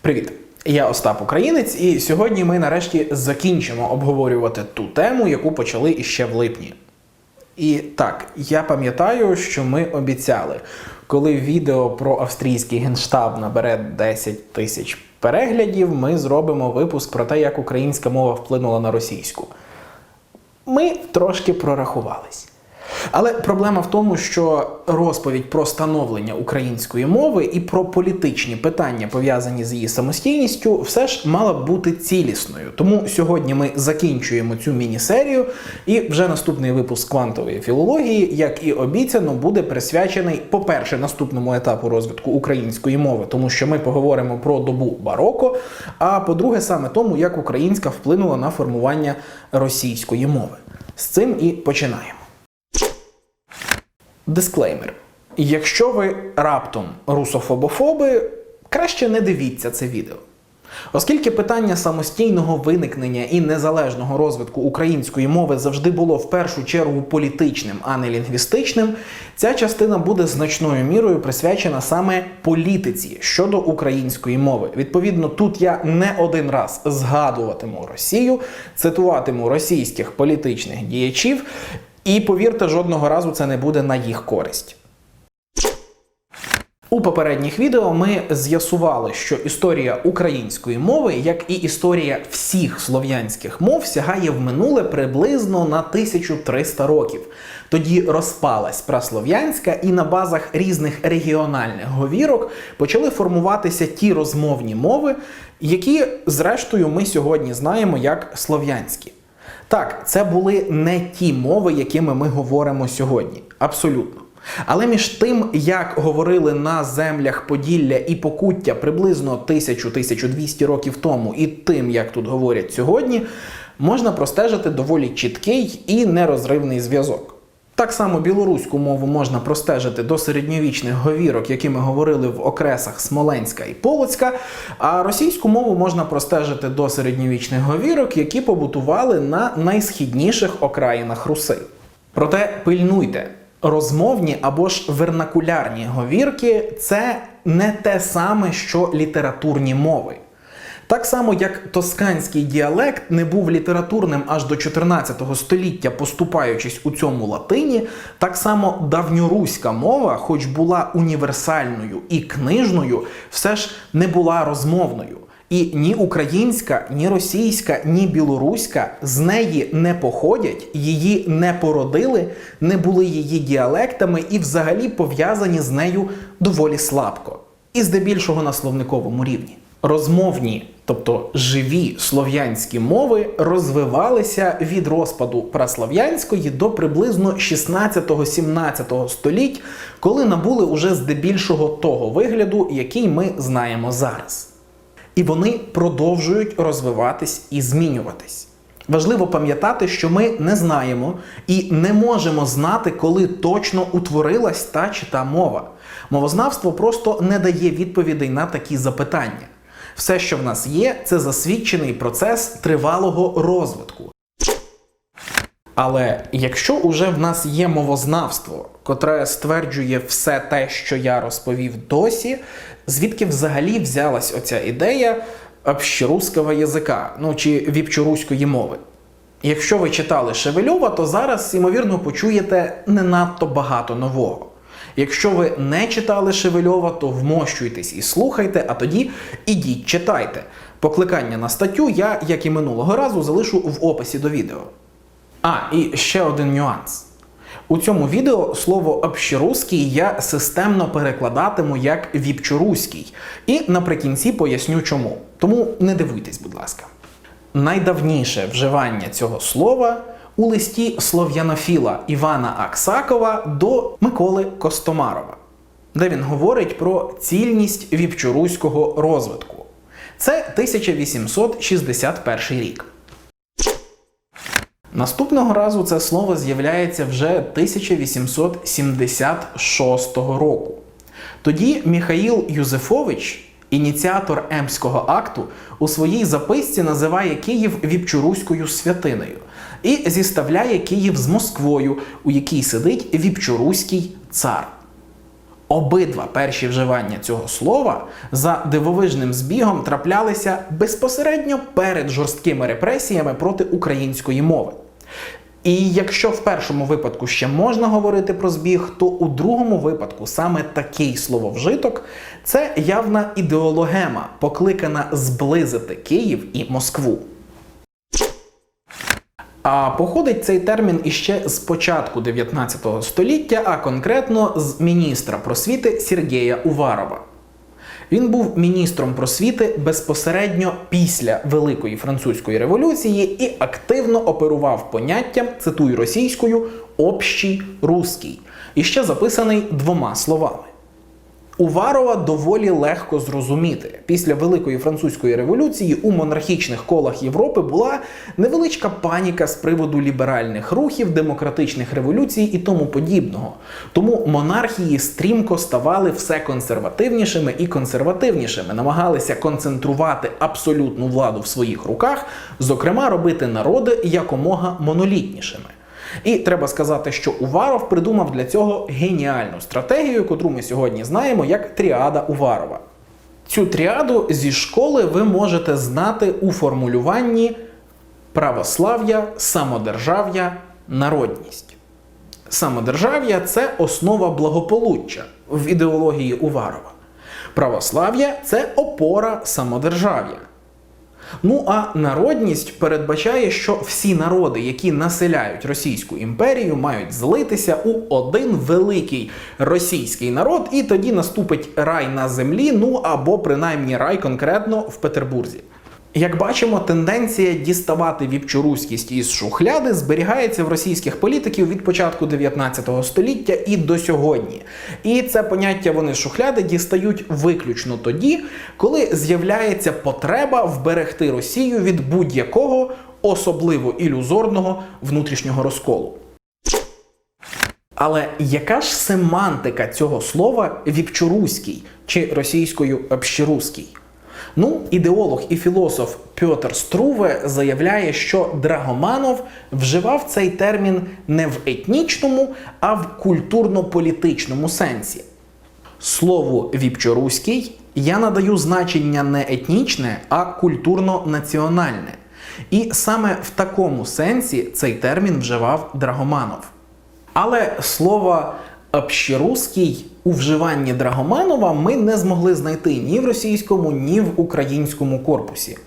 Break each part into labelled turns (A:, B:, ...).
A: Привіт! Я Остап Українець, і сьогодні ми нарешті закінчимо обговорювати ту тему, яку почали іще в липні. І так, я пам'ятаю, що ми обіцяли, коли відео про австрійський генштаб набере 10 тисяч переглядів, ми зробимо випуск про те, як українська мова вплинула на російську. Ми трошки прорахувались. Але проблема в тому, що розповідь про становлення української мови і про політичні питання, пов'язані з її самостійністю, все ж мала б бути цілісною. Тому сьогодні ми закінчуємо цю міні-серію, і вже наступний випуск квантової філології, як і обіцяно, буде присвячений, по-перше, наступному етапу розвитку української мови, тому що ми поговоримо про добу бароко, а по-друге, саме тому, як українська вплинула на формування російської мови. З цим і починаємо. Дисклеймер. Якщо ви раптом русофобофоби, краще не дивіться це відео. Оскільки питання самостійного виникнення і незалежного розвитку української мови завжди було в першу чергу політичним, а не лінгвістичним, ця частина буде значною мірою присвячена саме політиці щодо української мови. Відповідно, тут я не один раз згадуватиму Росію, цитуватиму російських політичних діячів, і, повірте, жодного разу це не буде на їх користь. У попередніх відео ми з'ясували, що історія української мови, як і історія всіх слов'янських мов, сягає в минуле приблизно на 1300 років. Тоді розпалась праслов'янська, і на базах різних регіональних говірок почали формуватися ті розмовні мови, які, зрештою, ми сьогодні знаємо як слов'янські. Так, це були не ті мови, якими ми говоримо сьогодні. Абсолютно. Але між тим, як говорили на землях Поділля і Покуття приблизно 1000-1200 років тому, і тим, як тут говорять сьогодні, можна простежити доволі чіткий і нерозривний зв'язок. Так само білоруську мову можна простежити до середньовічних говірок, якими говорили в окресах Смоленська і Полоцька, а російську мову можна простежити до середньовічних говірок, які побутували на найсхідніших окраїнах Руси. Проте пильнуйте, розмовні або ж вернакулярні говірки – це не те саме, що літературні мови. Так само, як тосканський діалект не був літературним аж до 14 століття, поступаючись у цьому латині, так само давньоруська мова, хоч була універсальною і книжною, все ж не була розмовною. І ні українська, ні російська, ні білоруська з неї не походять, її не породили, не були її діалектами і взагалі пов'язані з нею доволі слабко. І здебільшого на словниковому рівні. Розмовні, тобто живі слов'янські мови розвивалися від розпаду праслов'янської до приблизно 16-17 століть, коли набули уже здебільшого того вигляду, який ми знаємо зараз. І вони продовжують розвиватись і змінюватись. Важливо пам'ятати, що ми не знаємо і не можемо знати, коли точно утворилась та чи та мова. Мовознавство просто не дає відповідей на такі запитання. Все, що в нас є, це засвідчений процес тривалого розвитку. Але якщо уже в нас є мовознавство, котре стверджує все те, що я розповів досі, звідки взагалі взялась оця ідея общерусского язика, чи віпчоруської мови? Якщо ви читали Шевельова, то зараз, ймовірно, почуєте не надто багато нового. Якщо ви не читали Шевельова, то вмощуйтесь і слухайте, а тоді ідіть читайте. Покликання на статтю я, як і минулого разу, залишу в описі до відео. І ще один нюанс. У цьому відео слово «общерусський» я системно перекладатиму як «віпчоруський». І наприкінці поясню чому. Тому не дивуйтесь, будь ласка. Найдавніше вживання цього слова у листі слов'янофіла Івана Аксакова до Миколи Костомарова, де він говорить про цільність віпчоруського розвитку. Це 1861 рік. Наступного разу це слово з'являється вже 1876 року. Тоді Міхаїл Юзефович, ініціатор Емського акту, у своїй записці називає Київ віпчоруською святиною і зіставляє Київ з Москвою, у якій сидить віпчоруський цар. Обидва перші вживання цього слова за дивовижним збігом траплялися безпосередньо перед жорсткими репресіями проти української мови. І якщо в першому випадку ще можна говорити про збіг, то у другому випадку саме такий слововжиток – це явна ідеологема, покликана зблизити Київ і Москву. А походить цей термін іще з початку 19 століття, а конкретно з міністра просвіти Сергія Уварова. Він був міністром просвіти безпосередньо після Великої Французької революції і активно оперував поняттям, цитую російською, «общий русский», і ще записаний двома словами. Уварова доволі легко зрозуміти. Після Великої Французької революції у монархічних колах Європи була невеличка паніка з приводу ліберальних рухів, демократичних революцій і тому подібного. Тому монархії стрімко ставали все консервативнішими і консервативнішими, намагалися концентрувати абсолютну владу в своїх руках, зокрема робити народи якомога монолітнішими. І треба сказати, що Уваров придумав для цього геніальну стратегію, котру ми сьогодні знаємо як тріада Уварова. Цю тріаду зі школи ви можете знати у формулюванні православ'я, самодержав'я, народність. Самодержав'я – це основа благополуччя в ідеології Уварова. Православ'я – це опора самодержав'я. Ну а народність передбачає, що всі народи, які населяють Російську імперію, мають злитися у один великий російський народ, і тоді наступить рай на землі, ну або принаймні рай конкретно в Петербурзі. Як бачимо, тенденція діставати вівчоруськість із шухляди зберігається в російських політиків від початку 19 століття і до сьогодні. І це поняття вони з шухляди дістають виключно тоді, коли з'являється потреба вберегти Росію від будь-якого, особливо ілюзорного, внутрішнього розколу. Але яка ж семантика цього слова «вівчоруський» чи російською «общеруський»? Ну, ідеолог і філософ Пьотр Струве заявляє, що Драгоманов вживав цей термін не в етнічному, а в культурно-політичному сенсі. Слову «вівчоруський» я надаю значення не етнічне, а культурно-національне. І саме в такому сенсі цей термін вживав Драгоманов. Але слово «общеруський» у вживанні Драгоманова ми не змогли знайти ні в російському, ні в українському корпусі.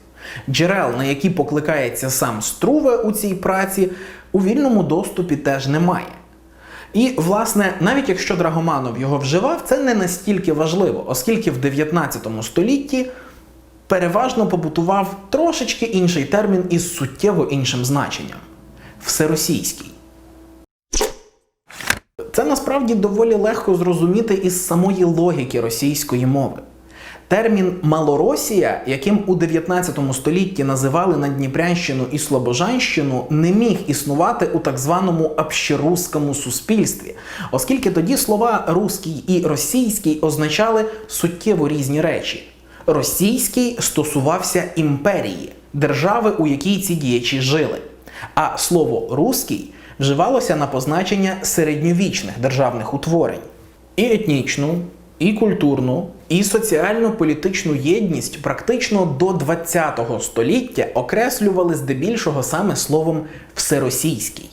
A: Джерел, на які покликається сам Струве у цій праці, у вільному доступі теж немає. І, власне, навіть якщо Драгоманов його вживав, це не настільки важливо, оскільки в 19 столітті переважно побутував трошечки інший термін із суттєво іншим значенням – всеросійський. Це насправді доволі легко зрозуміти із самої логіки російської мови. Термін «Малоросія», яким у 19 столітті називали Наддніпрянщину і Слобожанщину, не міг існувати у так званому общеруському суспільстві, оскільки тоді слова «руський» і «російський» означали суттєво різні речі. Російський стосувався імперії, держави, у якій ці діячі жили. А слово «руський» вживалося на позначення середньовічних державних утворень. І етнічну, і культурну, і соціально-політичну єдність практично до ХХ століття окреслювали здебільшого саме словом «всеросійський».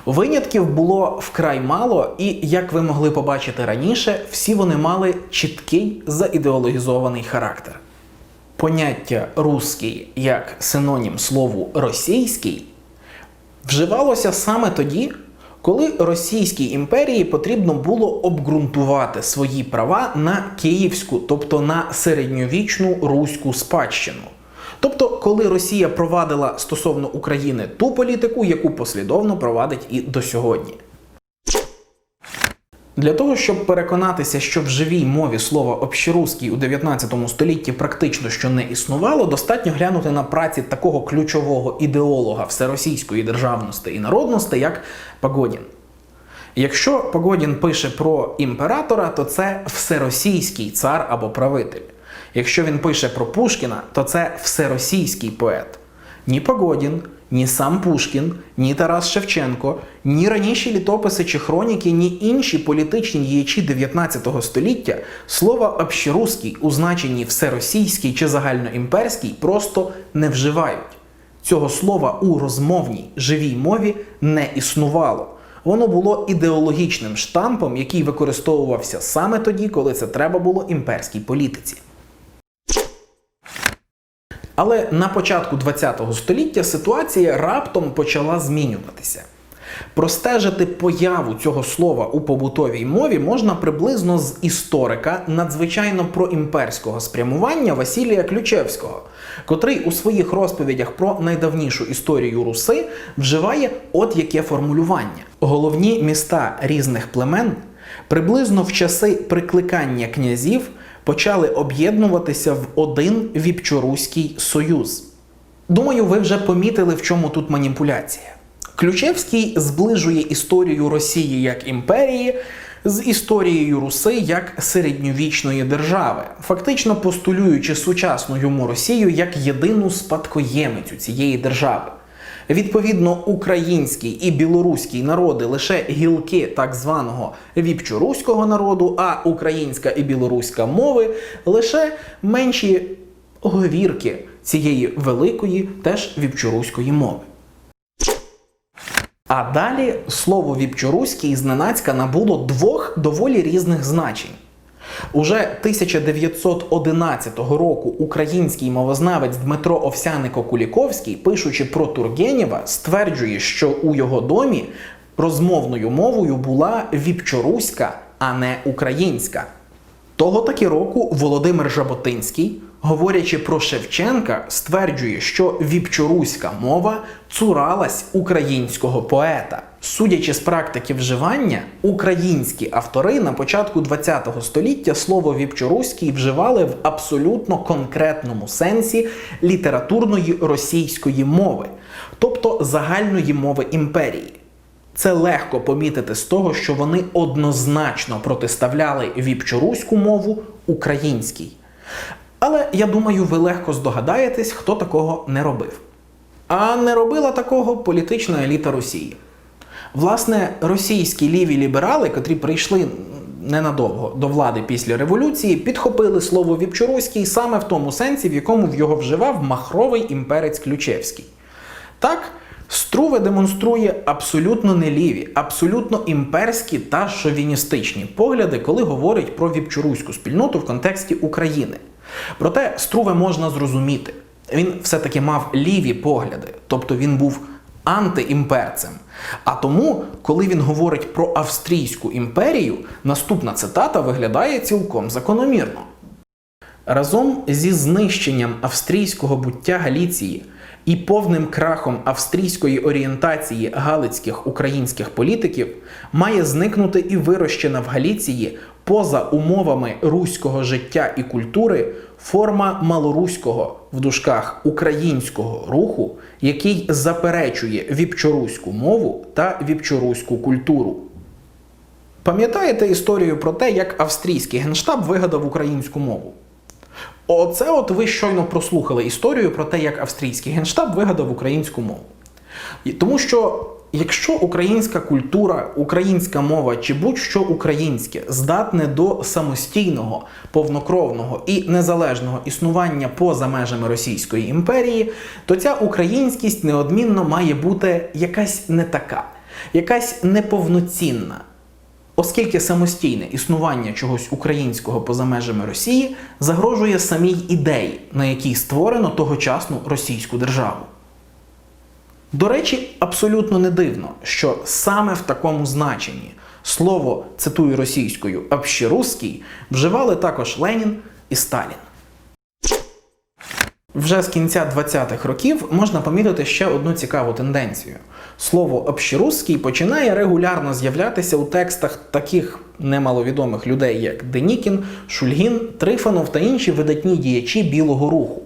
A: Винятків було вкрай мало, і, як ви могли побачити раніше, всі вони мали чіткий заідеологізований характер. Поняття «русський» як синонім слову «російський» вживалося саме тоді, коли Російській імперії потрібно було обґрунтувати свої права на київську, тобто на середньовічну руську спадщину. Тобто, коли Росія провадила стосовно України ту політику, яку послідовно провадить і до сьогодні. Для того, щоб переконатися, що в живій мові слово «общеруський» у 19 столітті практично що не існувало, достатньо глянути на праці такого ключового ідеолога всеросійської державності і народності, як Погодін. Якщо Погодін пише про імператора, то це всеросійський цар або правитель. Якщо він пише про Пушкіна, то це всеросійський поет. Ні Погодін, ні сам Пушкін, ні Тарас Шевченко, ні раніші літописи чи хроніки, ні інші політичні діячі 19 століття слова «общеруський» у значенні «всеросійський» чи «загальноімперський» просто не вживають. Цього слова у розмовній, живій мові не існувало. Воно було ідеологічним штампом, який використовувався саме тоді, коли це треба було імперській політиці. Але на початку ХХ століття ситуація раптом почала змінюватися. Простежити появу цього слова у побутовій мові можна приблизно з історика надзвичайно проімперського спрямування Василія Ключевського, котрий у своїх розповідях про найдавнішу історію Руси вживає от яке формулювання. Головні міста різних племен приблизно в часи прикликання князів почали об'єднуватися в один Віпчоруський союз. Думаю, ви вже помітили, в чому тут маніпуляція. Ключевський зближує історію Росії як імперії з історією Руси як середньовічної держави, фактично постулюючи сучасну йому Росію як єдину спадкоємицю цієї держави. Відповідно, український і білоруський народи лише гілки так званого віпчоруського народу, а українська і білоруська мови лише менші говірки цієї великої теж віпчоруської мови. А далі слово «віпчоруський» зненацька набуло двох доволі різних значень. Уже 1911 року український мовознавець Дмитро Овсянико-Куліковський, пишучи про Тургенєва, стверджує, що у його домі розмовною мовою була віпчоруська, а не українська. Того таки року Володимир Жаботинський, говорячи про Шевченка, стверджує, що віпчоруська мова цуралась українського поета. Судячи з практики вживання, українські автори на початку ХХ століття слово «віпчоруський» вживали в абсолютно конкретному сенсі літературної російської мови, тобто загальної мови імперії. Це легко помітити з того, що вони однозначно протиставляли віпчоруську мову українській. Але, я думаю, ви легко здогадаєтесь, хто такого не робив. А не робила такого політична еліта Росії. Власне, російські ліві ліберали, котрі прийшли ненадовго до влади після революції, підхопили слово «віпчоруський» саме в тому сенсі, в якому його вживав махровий імперець Ключевський. Так, Струве демонструє абсолютно неліві, абсолютно імперські та шовіністичні погляди, коли говорить про віпчоруську спільноту в контексті України. Проте Струве можна зрозуміти. Він все-таки мав ліві погляди, тобто він був антиімперцем. А тому, коли він говорить про Австрійську імперію, наступна цитата виглядає цілком закономірно. Разом зі знищенням австрійського буття Галіції і повним крахом австрійської орієнтації галицьких українських політиків має зникнути і вирощена в Галіції поза умовами руського життя і культури форма малоруського, в дужках, українського руху, який заперечує віпчоруську мову та віпчоруську культуру. Пам'ятаєте історію про те, як австрійський генштаб вигадав українську мову? Оце от ви щойно прослухали історію про те, як австрійський генштаб вигадав українську мову. Тому що, якщо українська культура, українська мова чи будь-що українське здатне до самостійного, повнокровного і незалежного існування поза межами Російської імперії, то ця українськість неодмінно має бути якась не така, якась неповноцінна. Оскільки самостійне існування чогось українського поза межами Росії загрожує самій ідеї, на якій створено тогочасну російську державу. До речі, абсолютно не дивно, що саме в такому значенні слово, цитую російською, «общеруський» вживали також Ленін і Сталін. Вже з кінця 20-х років можна помітити ще одну цікаву тенденцію. Слово «общеруський» починає регулярно з'являтися у текстах таких немаловідомих людей, як Денікін, Шульгін, Трифонов та інші видатні діячі Білого руху.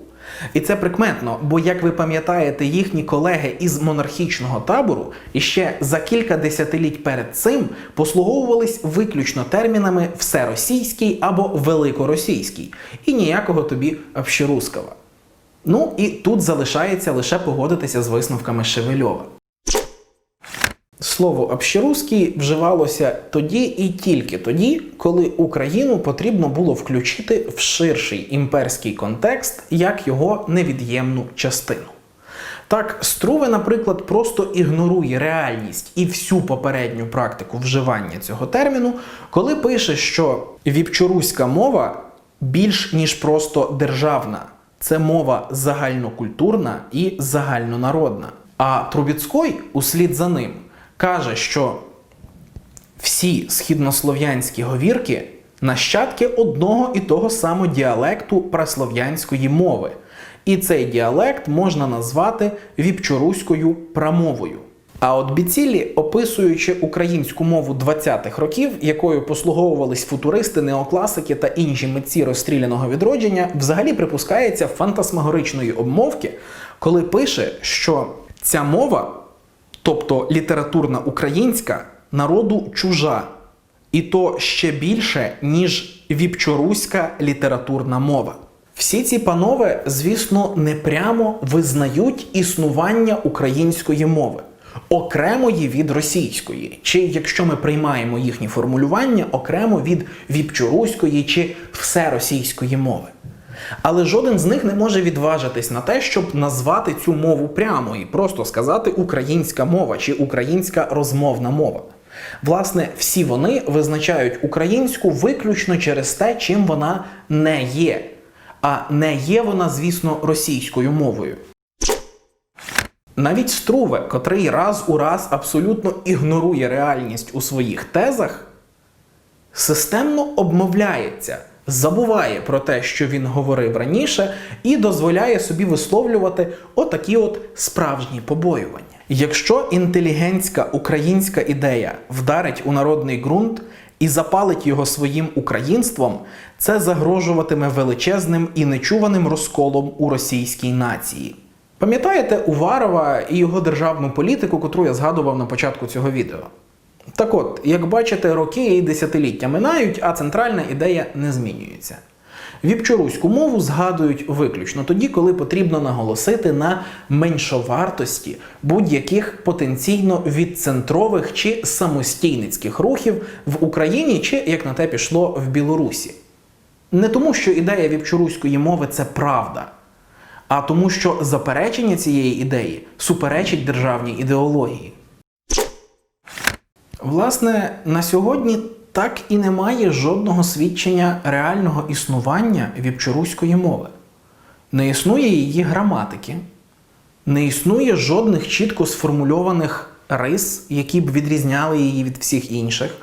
A: І це прикметно, бо, як ви пам'ятаєте, їхні колеги із монархічного табору іще за кілька десятиліть перед цим послуговувались виключно термінами «всеросійський» або «великоросійський» і ніякого тобі «общерусского». Ну і тут залишається лише погодитися з висновками Шевельова. Слово «общеруський» вживалося тоді і тільки тоді, коли Україну потрібно було включити в ширший імперський контекст як його невід'ємну частину. Так, Струве, наприклад, просто ігнорує реальність і всю попередню практику вживання цього терміну, коли пише, що віпчоруська мова більш ніж просто державна. Це мова загальнокультурна і загальнонародна. А Трубецкой, услід за ним, каже, що всі східнослов'янські говірки – нащадки одного і того самого діалекту праслов'янської мови. І цей діалект можна назвати віпчоруською прамовою. А от Біціллі, описуючи українську мову 20-х років, якою послуговувались футуристи, неокласики та інші митці розстріляного відродження, взагалі припускається фантасмагоричної обмовки, коли пише, що ця мова, тобто літературна українська, народу чужа. І то ще більше, ніж віпчоруська літературна мова. Всі ці панове, звісно, непрямо визнають існування української мови, окремої від російської, чи, якщо ми приймаємо їхні формулювання, окремо від віпчоруської чи всеросійської мови. Але жоден з них не може відважитись на те, щоб назвати цю мову прямо і просто сказати «українська мова» чи «українська розмовна мова». Власне, всі вони визначають українську виключно через те, чим вона не є. А не є вона, звісно, російською мовою. Навіть Струве, котрий раз у раз абсолютно ігнорує реальність у своїх тезах, системно обмовляється, забуває про те, що він говорив раніше, і дозволяє собі висловлювати отакі от справжні побоювання. Якщо інтелігентська українська ідея вдарить у народний ґрунт і запалить його своїм українством, це загрожуватиме величезним і нечуваним розколом у російській нації. Пам'ятаєте Уварова і його державну політику, котру я згадував на початку цього відео? Так от, як бачите, роки і десятиліття минають, а центральна ідея не змінюється. Віпчоруську мову згадують виключно тоді, коли потрібно наголосити на меншовартості будь-яких потенційно відцентрових чи самостійницьких рухів в Україні чи, як на те пішло, в Білорусі. Не тому, що ідея віпчоруської мови – це правда, а тому, що заперечення цієї ідеї суперечить державній ідеології. Власне, на сьогодні так і немає жодного свідчення реального існування віпчоруської мови. Не існує її граматики, не існує жодних чітко сформульованих рис, які б відрізняли її від всіх інших,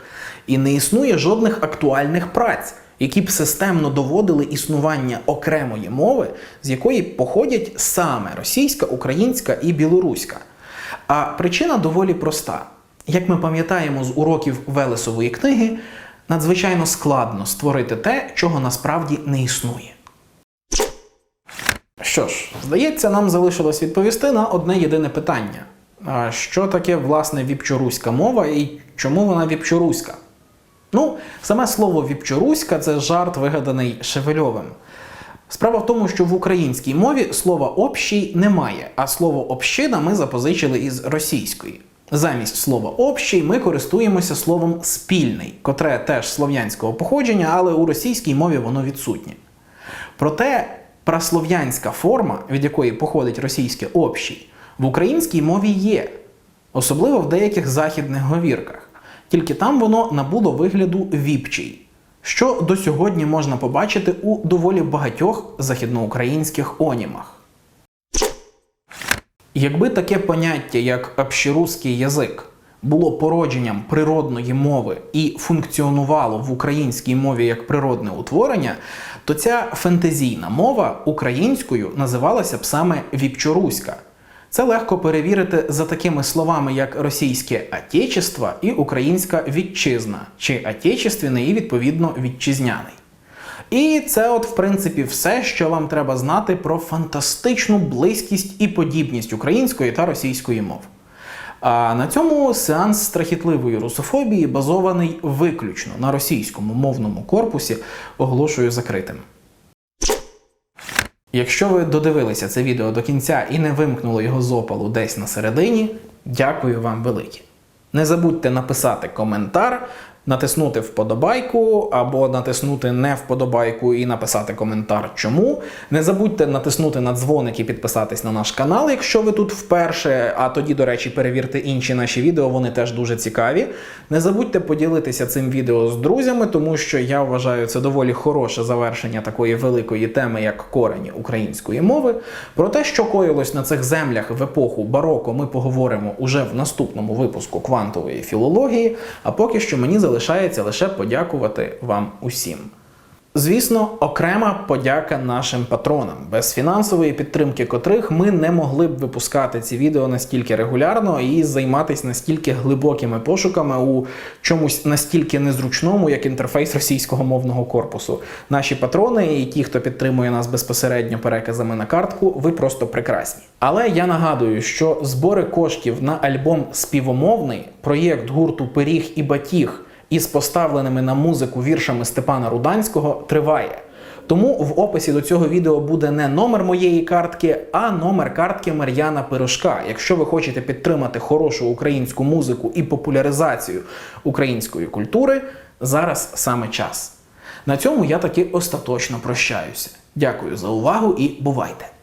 A: і не існує жодних актуальних праць, які б системно доводили існування окремої мови, з якої походять саме російська, українська і білоруська. А причина доволі проста. Як ми пам'ятаємо з уроків Велесової книги, надзвичайно складно створити те, чого насправді не існує. Що ж, здається, нам залишилось відповісти на одне єдине питання. А що таке, власне, віпчоруська мова і чому вона віпчоруська? Ну, саме слово «віпчоруська» – це жарт, вигаданий Шевельовим. Справа в тому, що в українській мові слова «общий» немає, а слово «община» ми запозичили із російської. Замість слова «общий» ми користуємося словом «спільний», котре теж слов'янського походження, але у російській мові воно відсутнє. Проте праслов'янська форма, від якої походить російське «общий», в українській мові є, особливо в деяких західних говірках. Тільки там воно набуло вигляду «віпчий», що до сьогодні можна побачити у доволі багатьох західноукраїнських онімах. Якби таке поняття, як общеруський язик, було породженням природної мови і функціонувало в українській мові як природне утворення, то ця фентезійна мова українською називалася б саме віпчоруська. Це легко перевірити за такими словами, як російське «отечество» і українська «вітчизна», чи «отечественний» і, відповідно, «вітчизняний». І це от, в принципі, все, що вам треба знати про фантастичну близькість і подібність української та російської мов. А на цьому сеанс страхітливої русофобії, базований виключно на російському мовному корпусі, оголошую закритим. Якщо ви додивилися це відео до кінця і не вимкнули його з опалу десь на середині, дякую вам велике. Не забудьте написати коментар, натиснути вподобайку або натиснути не вподобайку і написати коментар чому. Не забудьте натиснути на дзвоник і підписатись на наш канал, якщо ви тут вперше, а тоді, до речі, перевірте інші наші відео, вони теж дуже цікаві. Не забудьте поділитися цим відео з друзями, тому що я вважаю це доволі хороше завершення такої великої теми, як корені української мови. Про те, що коїлось на цих землях в епоху бароко, ми поговоримо уже в наступному випуску квантової філології, а поки що мені залишається лише подякувати вам усім. Звісно, окрема подяка нашим патронам, без фінансової підтримки котрих ми не могли б випускати ці відео настільки регулярно і займатися настільки глибокими пошуками у чомусь настільки незручному, як інтерфейс російського мовного корпусу. Наші патрони і ті, хто підтримує нас безпосередньо переказами на картку, ви просто прекрасні. Але я нагадую, що збори коштів на альбом «Співомовний», проєкт гурту «Пиріг і батіг» із поставленими на музику віршами Степана Руданського триває. Тому в описі до цього відео буде не номер моєї картки, а номер картки Мар'яна Пирожка. Якщо ви хочете підтримати хорошу українську музику і популяризацію української культури, зараз саме час. На цьому я таки остаточно прощаюся. Дякую за увагу і бувайте!